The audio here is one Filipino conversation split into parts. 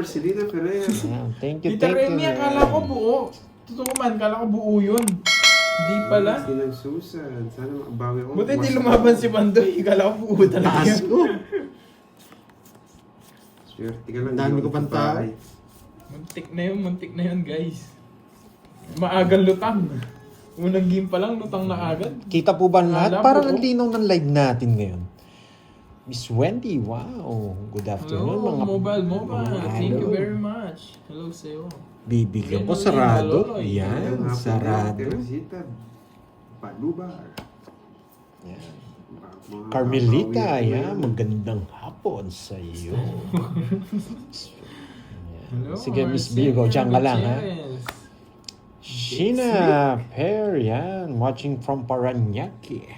Marcelina Ferrer. Yeah, thank you, Tita thank you. Remy, akala ko buo. Totoo man, akala ko buo yun. Hindi pala. Sinang Susan. Sana makabawi ako. Buti di lumaban si Pandoy. Akala ko buo talaga Taas yun. ko. Swerte ka lang. Dami di ko ako pang tao. babae. Muntik na yun guys. Maagang lutang. Unang game pa lang, lutang na agad. Kita po ba ang lahat? Alam Parang ko. ang linaw ng live natin ngayon. Miss Wendy, wow. Good afternoon Hello, mga mobile. Thank you Hello. very much. Hello sa'yo. Bibigyan ko Yan, sarado. Lolo. Yan, Ang hapon sarado. na, Teresita. Palubar. Yan. Mga Carmelita, kabawi ko yan. yun. Magandang hapon sa iyo. Hello, Sige, Miss Marcel Virgo, dyan ka lang, ha? Gutierrez. Sheena Pear, yan. Watching from Paranaque.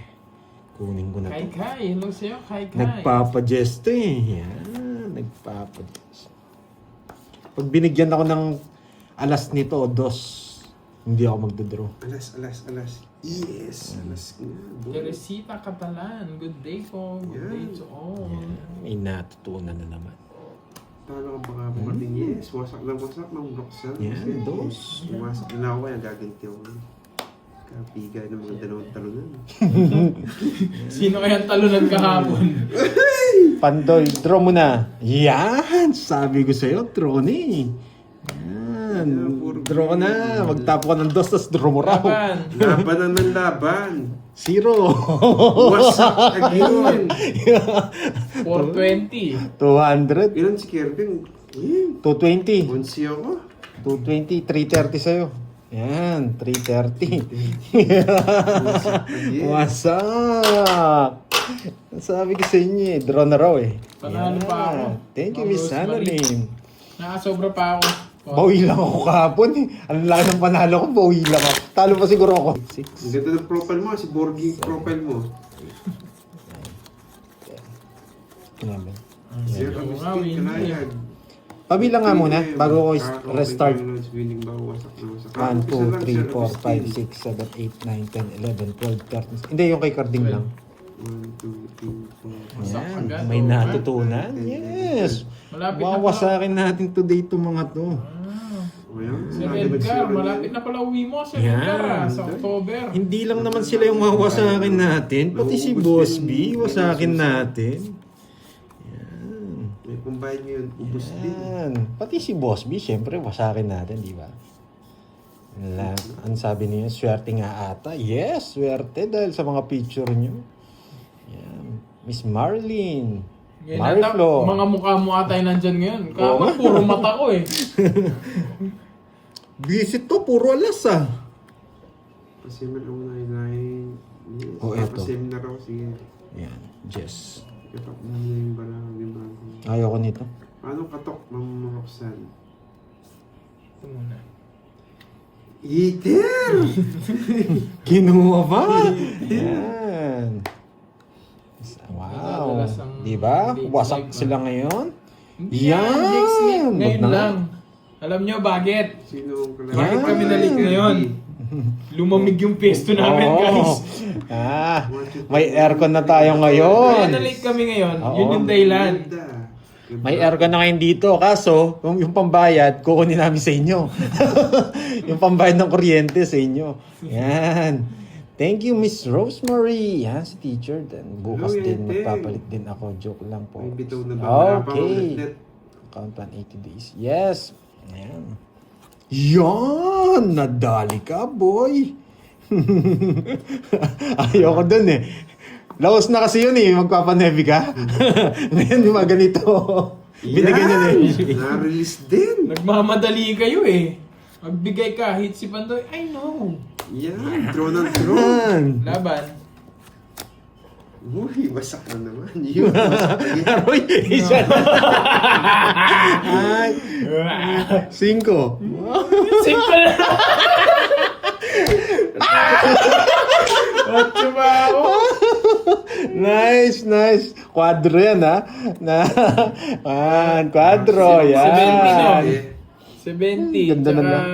Kunin ko na Kai to. Kai, hello sa'yo, Kai Kai. Nagpapagesto eh. Yan, nagpapagesto. Pag binigyan ako ng alas nito o dos, hindi ako magdodraw. Alas. Yes. Alas nga. boy. Teresita Catalan, good day po. Good day to all. Yan, may natutunan na naman. Talo ka baka pamating. Yes. Wasak ng Roxanne. Yan, dos. Pumasok na ako kaya gaganti ako. Kapigay ng mga dalawang talunan. Sino kayang talunan kahapon? Pandoy, draw mo na. Yan! Sabi ko sa'yo, draw na eh. Yan. Draw ka na. Magtapo ka ng dos, tapos draw mo raw. Laban. Labanan ng laban. 0. Wasak again. 420. 200. Ilan si Kervin? 220. Bunsi ako. 220. 330 sa'yo. Yan. 330. Wasak again. Wasak! Sabi ko sa inyo eh. Draw na raw eh. Panalo pa ako. Thank you, Ma'am Miss Rosemary. Annalyn. Nakasobra pa ako. Bawi lang ako kahapon eh. Ang laki ng panalo ko, bawi lang ako. Talo pa siguro ako. 6. Ang ganda ng profile mo. Si Borgie profile mo. Namin. Zero Oo nga, mistake. winning. Kalayan. Pabilang nga muna bago ko restart. Winning ba? Wasak na wasak. 1, 2, 3, 4, 5, 6, 7, 8, 9, 10, 11, 12, 13. Hindi, yung kay Carding lang. 1, 2, 3, 4. Wasak Yan, agad, may oh. natutunan. Yes. Malapit na Wawasakin natin today itong mga to. O yan. Si Redgar, malapit na pala uwi mo. Si Redgar sa October. Hindi lang naman sila yung wawasakin natin. Pati si Boss B, wasakin natin. May combine yun. Ubus din. Yan. Pati si Boss B, syempre, wasakin natin, di ba? Ang sabi niya, swerte nga ata. Yes, swerte dahil sa mga picture niyo. Yan. Miss Marlene. Ngayon Mariflo. mga mukha mo atay nandyan ngayon. Oo. Kapag puro mata ko eh. Visit to, puro alas ah. Pasiman ako na inahin. O, eto. Paseminar ako. Sige. Yan, Jess. Katok mo na yung barang. Yung bago. Ayoko nito. Paano katok, Ma'am Roxanne? Ito muna. Eater! Kinuha ba? Yan. Wow. Madalas ang Di ba? date Wasak life, sila ngayon. Hindi Yan! Jake Sleep. Ngayon Wag na nga. lang. Alam nyo bakit? Sino ang kalahati? Bakit kami nalik ngayon? Lumamig yung pesto namin Oo. guys. May aircon na tayo ngayon. Kaya na-late kami ngayon. Oo. Yun yung dahilan. Ganda. May aircon na ngayon dito. Kaso, yung pambayad, kukunin namin sa inyo. Yung pambayad ng kuryente sa inyo. Yan. Thank you, Miss Rosemary. Yan, si teacher. Then, bukas Hello, din, Yete. magpapalit din ako. Joke lang po. May bitaw na ba? Wala pa akong Okay. net. Count plan 80 days. Yes. Ayan. Yan! Nadali ka, boy! Ayoko dun eh. Laos na kasi yun eh, magpapanevi ka. Ngayon, yung mga ganito. Binigyan niya na eh. Na-release din. Nagmamadali kayo eh. Magbigay ka, hit si Pandoy. I know. Yan. Draw ng draw. Yan. Laban. Uy, wasak na naman. Yun, wasak na yan. Aroy, isa na. Ay, 5. Simple na. Otso ba ako? Nice. Quadro yan ha. Quadro, yan. 70. Ganda na Tsaka lang.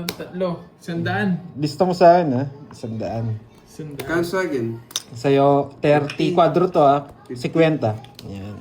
tatlo. 100. Lista mo sa akin ha. 100. 100. Kansagin. Sa'yo, 30 quadro to ha. 50. Yan.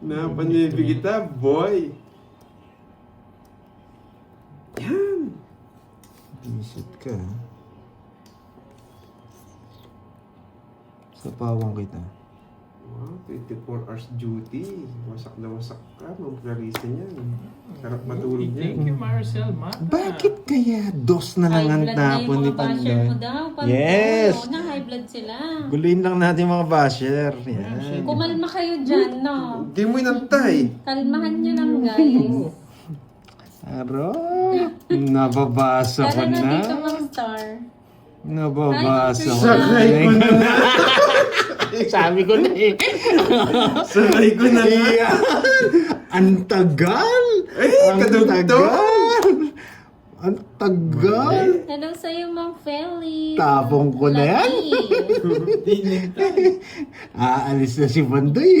Napanibi kita, boy. Yan. Visit ka. Sa pawang kita. Wow, 24 hours duty. Wasak na wasak ka, Ma'am Clarissa niyan. Sarap matulog Thank niyan. you, Marcel Mata. Bakit kaya dos na lang High ang blood na yung tapon ni mga basher mo Pandoy? daw. Pandoy. Yes. Na high blood sila. Guluhin lang natin mga basher. Yan. Kumalma kayo dyan, no? Hindi mo inantay. Kalmahan nyo lang, guys. Aro, nababasa ko Tara na na. dito, Ma'am Star. Nababasa ko Sakay ko na. Sabi ko na eh. Sakay ko na nga. Iya. Ang tagal. Ang kadugtong. tagal. Ang tagal. Hello sa'yo, Ma'am Feli. Tapong ko na yan. Aalis na si Pandoy.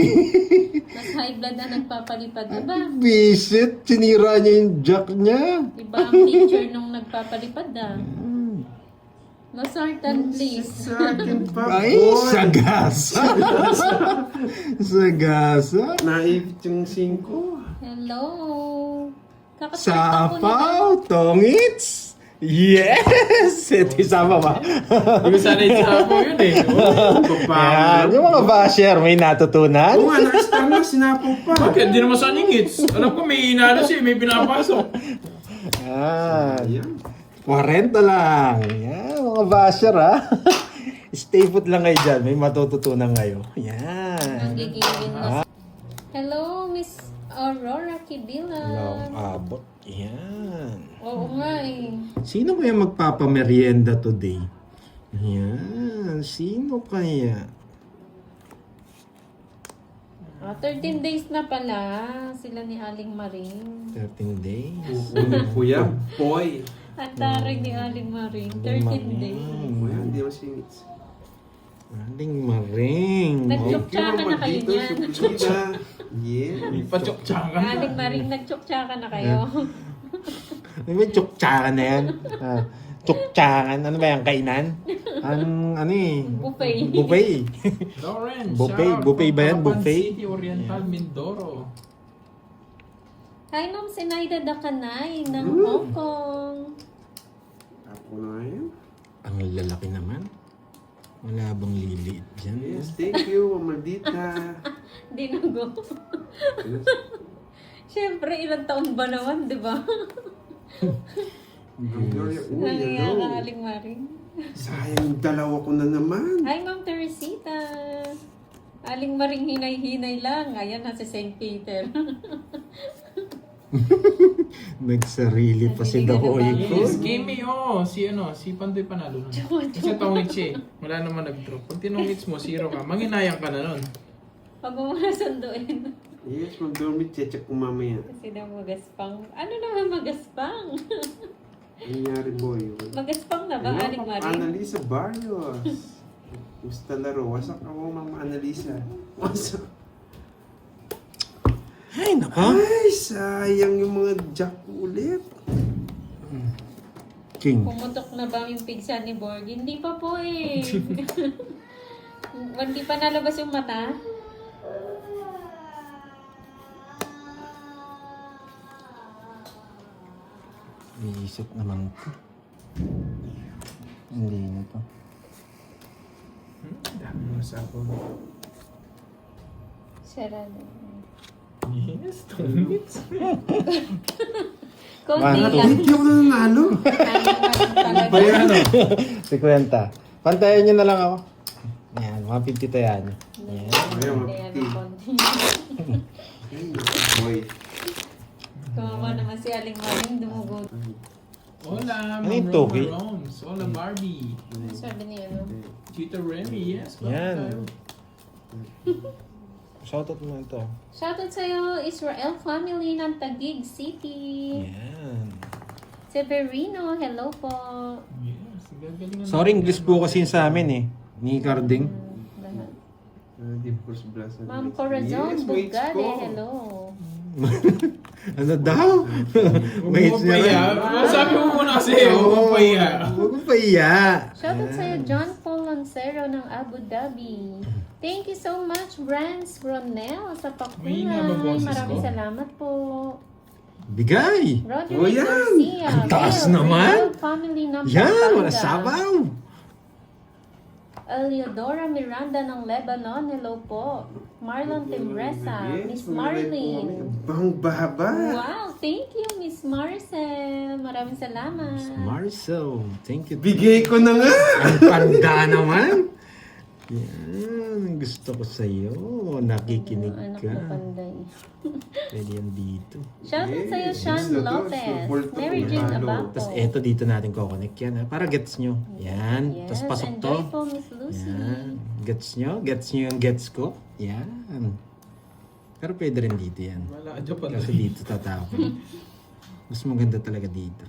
Mas high blood na nagpapalipad. Diba? Visit. Sinira niya yung jack niya. Iba ang teacher nung nagpapalipad, ah. Losartan, please. Sa akin pa, Ay, boy. sagasa. Sagasa. Naipit yung 5. Hello. Kakaswerte ko na. Sapaw, tongits. Yes! Ito isama ba? Hindi ko sana isapo yun eh. Yan, yung mga basher, may natutunan. Oo nga, na-star na, sinapaw pa. Bakit? Hindi naman sa ngits. Alam ko may inano siya, may pinapasok. Yan. Ayan. 40 lang. Yan, mga basher ha. Stay put lang kayo dyan. May matututunan kayo. Ang Yan. gigilin na. Hello, Miss Aurora Kibila. Long abot. Yan. Oo nga eh. Sino kaya magpapamerienda today? Yan. Sino kaya? 13 days na pala sila ni Aling Maring. 13 days. Kukunin ko yan, boy. Ang taray ni Aling Maring. 13 days. Kuya, hindi mo singits. Aling maring. Nagtsuktsakan na kayo niyan. Yeah. May patsok-tsakan. Aling Maring, nagtsuktsakan na kayo. Ano ba yung tsuktsakan na yan? Tsuktsakan? Ano ba yan? Kainan? Ano eh? Buffet. Buffet. Lawrence, Buffet. shout out Buffet from ba yan? Calapan Buffet? City, Oriental, Mindoro. Hi, Ma'am Sinaida Dakanay ng Hong Kong. Ako na yun. Ang lalaki naman. Wala bang liliit dyan? Yes, thank you, Mamadita. Dinugo. Siyempre, ilang taon ba naman, di ba? Ang Gloria, uy, Nangyaya ka, hello. Aling Maring. Sayang, dalawa ko na naman. Hi, Ma'am Teresita. Aling Maring hinay-hinay lang. Ayan, nasa St. Peter. Nagsarili pa si Dahoy ko. Yes, game me, oh. Si Pandoy panalo nun. Kasi tongits eh. Wala naman nag-drop. Pag tinongits mo, 0 ka. Manginayang ka na nun. Pag mo muna sunduin. Yes, mag-dormit, check ko mamaya. Kasi daw magaspang. Ano naman magaspang? Ano nangyari, boy? Magaspang na ba, Hello, Aling Ma'am Maring? Annalisa Barrios. Gusto laro. Wasak ako, Ma'am Annalisa. Wasak. Ay, naka. Ay, sayang yung mga jack ko ulit. King. Pumutok na ba yung pigsa ni Borg? Hindi pa po eh. Hindi pa nalabas yung mata? Iisip naman to. Hindi na to. Dami mo sa ako. Sarado. Yes, tongits. Konti One, two. lang. Hindi ako nanalo. Talaga. Bayan ano? 50. Pantayan nyo na lang ako. Yan, mga 50 tayan. Yan. Ayaw, Kaya ng konti. Ay, boy. Kawawa naman si Aling Maring dumugo. Hola, Ano yung Ma'am toge? Roma Roms. Hola, Barbie. Sabi niya, ano? Tito Remy, yes. bakit Yan. tayo? Shoutout mo ito. Shoutout sa'yo, Israel family ng Taguig City. Yan. Severino, hello po. Yes, gagalingan Sorry, natin English yan. po kasi sa amin eh. Ni Carding. Lahat. Deep course blast. Ma'am Corazon Yes, mates Bugade, ko. hello. Ano daw? Huwag Wait mo pahiya. Sabi mo muna kasi, huwag mo pahiya. Huwag mo pahiya. Shoutout sa'yo, John Paul Lancero ng Abu Dhabi. Thank you so much, Brands Ronel, sa May hina ba pakulay. boses Maraming ko? salamat po. Bigay! Roderick Oh, yan! Garcia. Ang taas Will, naman! Real Family number Yan! Wala sabaw! Eleodora Miranda ng Lebanon. Hello po. Marlon Timbresa. Miss Marlene. Bang baba. Wow, thank you, Miss Marcel. Maraming salamat. Marcel, thank you. Bigay ko na nga. Ang panda naman! Yan, gusto ko sa'yo. Nakikinig Anak ka. na panday. Pwede yan dito. Shoutout sa'yo, Yes, Sean gusto to. Lopez. Snowball to. Mary Jean Halo. Abaco. Tapos eto dito natin kukonek yan. Ha? Para gets nyo. Yan. Yes, Tapos pasok to. enjoy po, Miss Lucy. Yan. Gets nyo? Gets nyo yung gets ko? Yan. Pero pwede rin dito yan. Wala ka dyan pa. Kasi dito tatapon. Mas maganda talaga dito.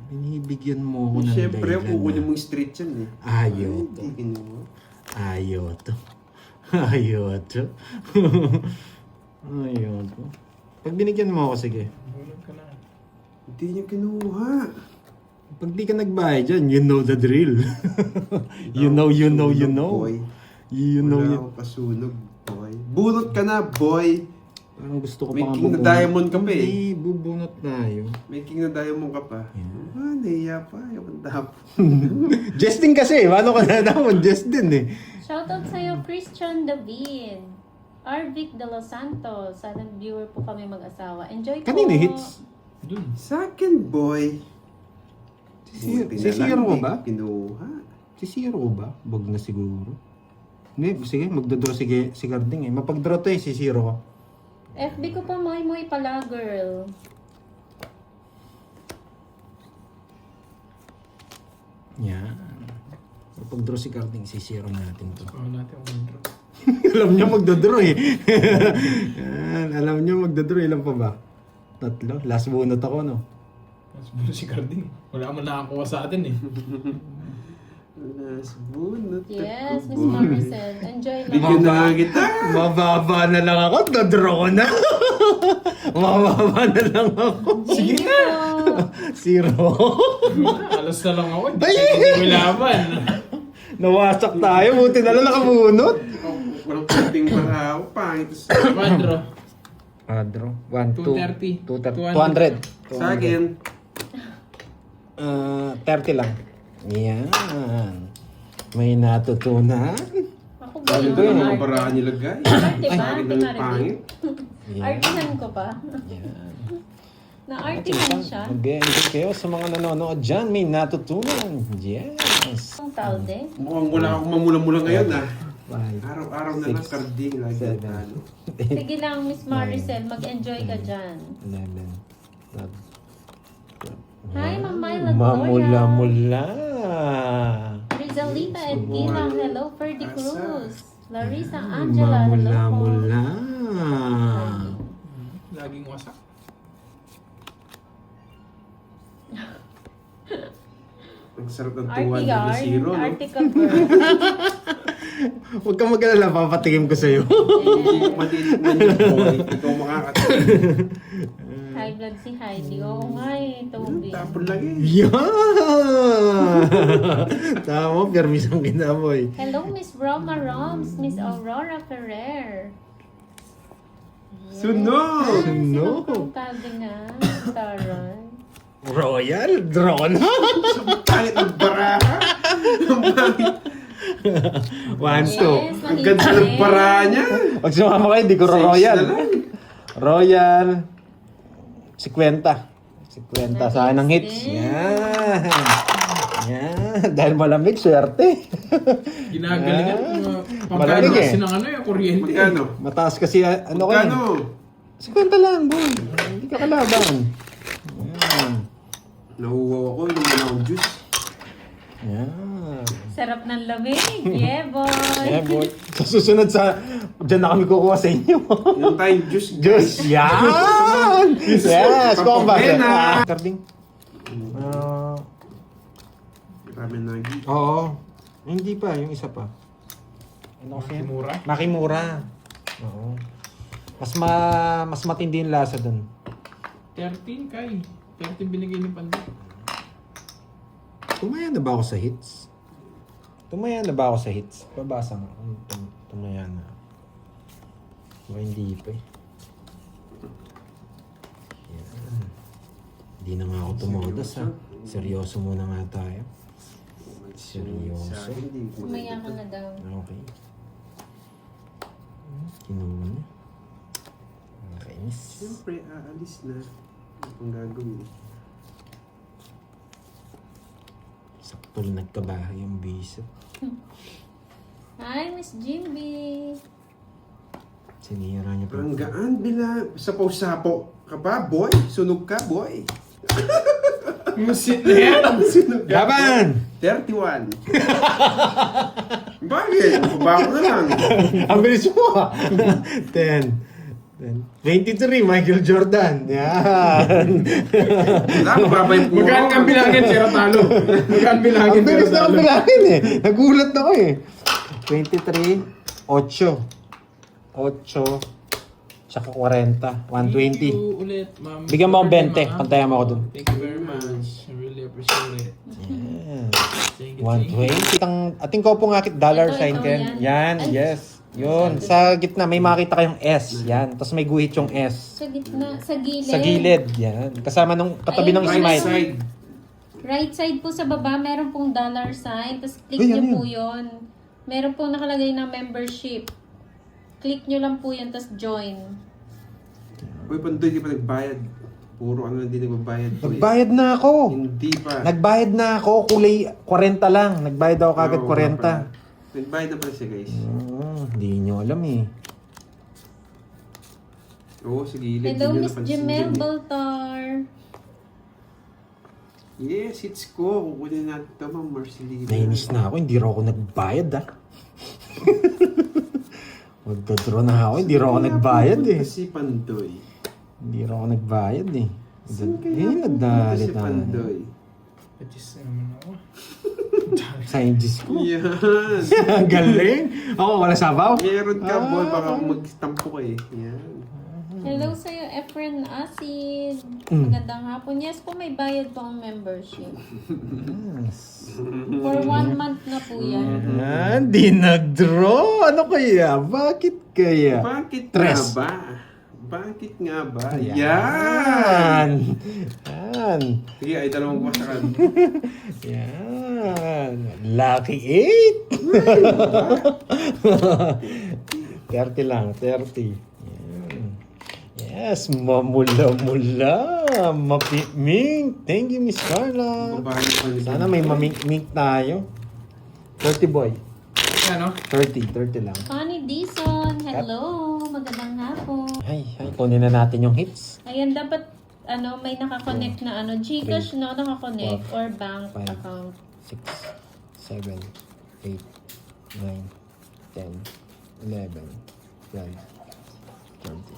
Binibigyan mo ako ng Siyempre, dahilan kukunin na mo yung street yan eh. ayaw to. Hindi kinuha. Ayaw to. Ayaw to. Ayaw to. Pag binigyan mo ako, sige. Bunod ka na. Hindi niya kinuha. Pag di ka nagbayad dyan, you know the drill. you know. Boy. You know, Wala you. akong kasunog, boy. Bunot ka na, boy. Parang gusto ko May pa nga king na bubunot. diamond ka pa eh. Hindi, bubunot tayo. May king na diamond ka pa. Ah, nahiya pa. Ayaw ang tapo. Justin kasi, paano ka na naman? Justin eh. Shoutout sa'yo, Christian David. Arvic de Los Santos. Sana viewer po kami mag-asawa. Enjoy po. Kanina hits. Dun. Second boy. Si Buti na Zero lang, ba? di Kinuha. Si Zero ba? Bag na siguro. Hindi, sige, magdodraw sige, si Garding eh. Mapag-draw to eh, si Zero ka. FB ko pa, Moy pala, girl. Yan. Mapag-draw si Garding, si Zero natin to. Baka natin ang intro. Alam niya magdodraw eh. Yan, alam niya magdodraw. Ilan pa ba? 3. Last bunot ako, no? Mas bulo si Carding. Wala mo nakakuha sa atin eh. Last bunot. Yes, Miss boy. Maricel. Enjoy lang. Bigyan na nga kita. Mababa na lang ako, dodraw ko na. Mababa na lang ako. Sige na. Zero. Alas na lang ako. Hindi ko laban. Nawasak tayo, buti na lang nakabunot. Walang kunting paraw. Pangit sa Quadro. Draw. 1, 230. 200. Sa akin. 30 lang. Yan. May natutunan. Ako ba Sabi yung ko yung mga arte? parahan nilagay. Arte ba? Sabi ko Arte yung pangit. Artihan ko ba? Yan. Na-artihan siya. Mag-enjoy kayo sa mga nanonood dyan. May natutunan. Yes. Ang talde. Mukhang wala akong mamula-mula ngayon ah. 5, Araw-araw na lang karding lagi Seven. talo. Sige lang, Miss Maricel. Mag-enjoy ka dyan. 11, 12. Hi, Ma'am Myla Gloria. Mamula-mula. Rizalita and Gilang. Hello, Ferdy Cruz. Larissa Angela. Hello po. Mamula-mula. Laging wasak. Ang sarap ng tuwan ng RTR. zero, no? Article girl. Huwag kang mag-alala, papatikim ko sa'yo. Hindi ko matitikman yung boy. Ikaw makakatikim. High blood si Heidi. Oo nga eh, Toby. Tapon lang eh. Yan! Tama, permis ang kinamoy. Hello, Miss Broma Roms. Miss Aurora Ferrer. Sunog! Sunog. Sino pang talde nga? Taron. Royal? Draw na? Pangit ng baraha. Ang pangit. 1, 2. Yes, Ang ganda ng baraha niya. Pag sumama kayo, di ko Size Royal. na lang. Royal. 50 sa akin ng hits. Nice. Yan. Yan. Dahil malamig, swerte. Ginagalingan. Malamig Pagkano eh. kasi ng ano yung kuryente. Magkano? Mataas kasi, ano ko Magkano? 50 lang, boy. Hindi ka kalaban. Yan. Nahuwaw ako yung mga juice. Yan. Sarap ng lamig. Yeah, boy. Yeah, boy. Sa susunod dyan na kami kukuha sa inyo. Yung tayong juice. Diyos, yan! Yes, kung ba? Papapena. Karding. Ramen nagi. Oo. Hindi pa, yung isa pa. Ano kasi? Mura. Makimura. Oo. Mas matindi yung lasa dun. 13 kay. 13 binigay ni Panday. Tumaya na ba ako sa hits? Tumaya na ba ako sa hits? Babasa nga. Tumaya na. O hindi pa eh. Yan. Hindi na nga ako tumodas ha. Seryoso muna nga tayo. Seryoso. Sumaya ka na daw. Okay. Kinuha niya. Nakainis. Siyempre, aalis na. Ano pang gagawin? Saktol nagkabahay ang bisa. Hi, Miss Jimby. Sinira niya pa. Ang gaan bila. Sapaw-sapo ka pa, boy. Sunog ka, boy. Musit na yan! Sunog ka. Laban! 31. Bakit? Babago na lang. Ang bilis mo ah. 10. 23, Michael Jordan. Yan. Wala, mababa yung puro. Magkaan kang bilangin, Sir Talo. Magkaan bilangin, Ang bilis Sir na ang Talo. bilangin eh. Nagulat ako eh. 23, 8. 8, tsaka 40. 120. Thank you ulit, ma'am. Bigyan mo akong 20. Ma'am. Pantayan mo ako dun. Thank you very much. I really appreciate it. Yan. Thank you. 120. Ating ko po nga dollar Ito, sign ito, Ken. Yan, yan. Ay. yes. Yun, sa gitna may makita kayong S. Yan, tapos may guhit yung S. Sa gitna, sa gilid. Sa gilid, yan. Kasama nung katabi Ayun, ng right smile. Side. Right side po sa baba, meron pong dollar sign. Tapos click Ay, nyo ano po yun. Meron pong nakalagay na membership. Click nyo lang po yun, tapos join. Uy, Pandoy, di pa nagbayad. Puro ano hindi nagbabayad. Uy. Nagbayad na ako. Hindi pa. Nagbayad na ako. Kulay 40 lang. Nagbayad ako kagad Oo, nga pala. 40. Nagbayad na pala siya, guys. Hindi nyo alam eh. Oo, sa gilid. Hello, Hindi nyo Miss napansin Jemel yun eh. Baltar. Yes, it's ko. Kukunin natin ito, Ma'am Marcelina. Nainis na ako. Hindi raw ako nagbayad ah. Magka-draw na ako. Hindi raw ako nagbayad eh. Kasi Pandoy. Hindi raw ako nagbayad eh. Saan kaya Eh, nagdalit si na. Pandoy? Pagkis naman ako. Scientist ko. Yan. Galing. Ako, wala sabaw. Meron ka, boy. Baka mag-stampo ka eh. Yan. Hello sa'yo, Efren Acid. Mm. Magandang hapon. Yes po, may bayad po ang membership. Yes. For 1 month na po yan. Hindi nag-draw. Ano kaya? Bakit kaya? Bakit Tres. nga ba? Bakit nga ba? Yan! Yan. Yan. Sige, ay dalawang bukas sa kan. Yan. Lucky 8. 30 lang. 30. Yan. Yes. Mamula-mula. Mapimink. Thank you, Miss Carla. Babae pa nila. Sana may mamink-mink tayo. 30 boy. Ano? 30 lang. Connie Dison, hello. Magandang hapon. Ay, kunin na natin yung hits. Ayan, dapat may nakakonect na Gcash, no? Nakakonect. Four. Or bank Five. account. 6, 7, 8, 9, 10, 11, 12, 13.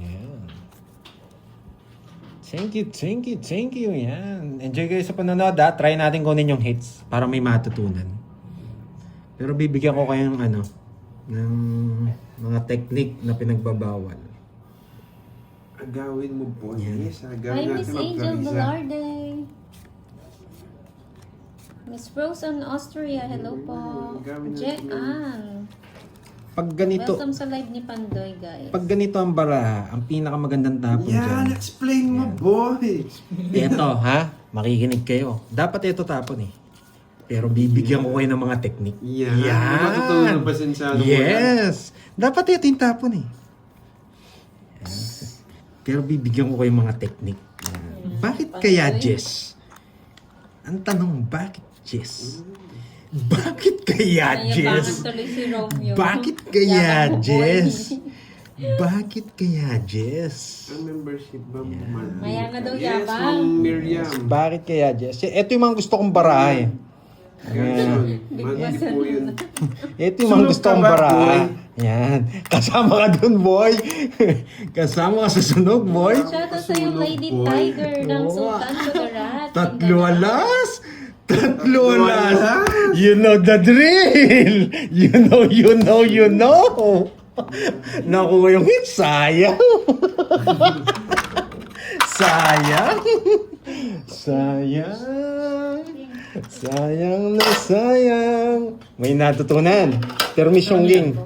Yan. Thank you. Yan. Enjoy kayo sa panonood ha. Try natin kunin yung hits para may matutunan. Pero bibigyan ko kayo ng ng mga technique na pinagbabawal. Agawin mo, boy. Yan. Yes, Hi, agawin Miss natin Angel mag-visa. Velarde. Miss Rose on Austria, hello po. Gawin natin Jean. Pag ganito, Welcome sa live ni Pandoy, guys. pag ganito ang baraha, ang pinakamagandang tapon Yan, dyan. explain mo, boy. Ito, ha? Makikinig kayo. Dapat ito tapon eh. Pero bibigyan ko kayo ng mga technique. Yan. Matutunan pa sin sa Yes! Dapat ito yung tapon eh. Yan. Pero bibigyan ko kayo mga technique. Yan. Bakit kaya, Jess? Ang tanong, bakit, Jess? Bakit kaya, Nayabangan Jess? tuloy si Romeo. Bakit kaya, Yaman mo, boy. Jess? Bakit kaya, Jess? Ang membership ba, man? Maya nga daw Yes, yabang. Ma'am Miriam. Bakit kaya, Jess? Ito yung mga gusto kong baraha eh. Ganon. Mandi po yun. Ito yung mga Sunog gusto ka kong ba, baraha. boy? Yan. Kasama ka dun, boy. Kasama ka sa sunog, boy. Shoutout sa'yo, Sunog, Lady boy. Tiger ng Oo. Sultan Kudarat. Tatlo alas. Tatlo Tatlo alas. alas. You know the drill. You know. Nakuha yung hit. Sayang. Sayang. Sayang na sayang. May natutunan. Permisyong ging.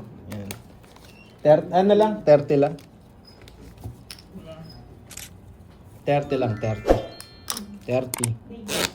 Yan. Ano lang? 30 lang. 30 lang, 30. 30.